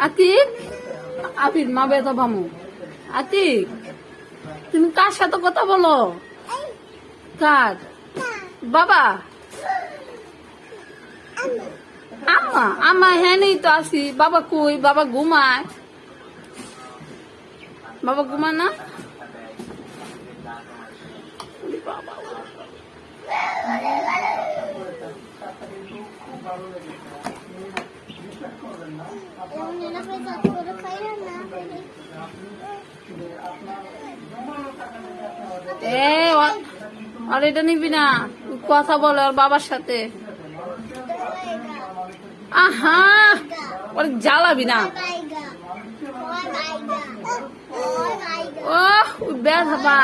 আতিক, আবির মা বেতো বামু। আতিক, তুমি কার সাথে কথা বলো? কার? বাবা? আম্মা? আম্মা হ্যাঁ নেই তো আসি। বাবা কই? বাবা ঘুমায়। বাবা ঘুমায় না? আর এটা নিবি না, কথা বলে ওর বাবার সাথে। আহা, ওর জ্বালাবি না। ও ব্যথা।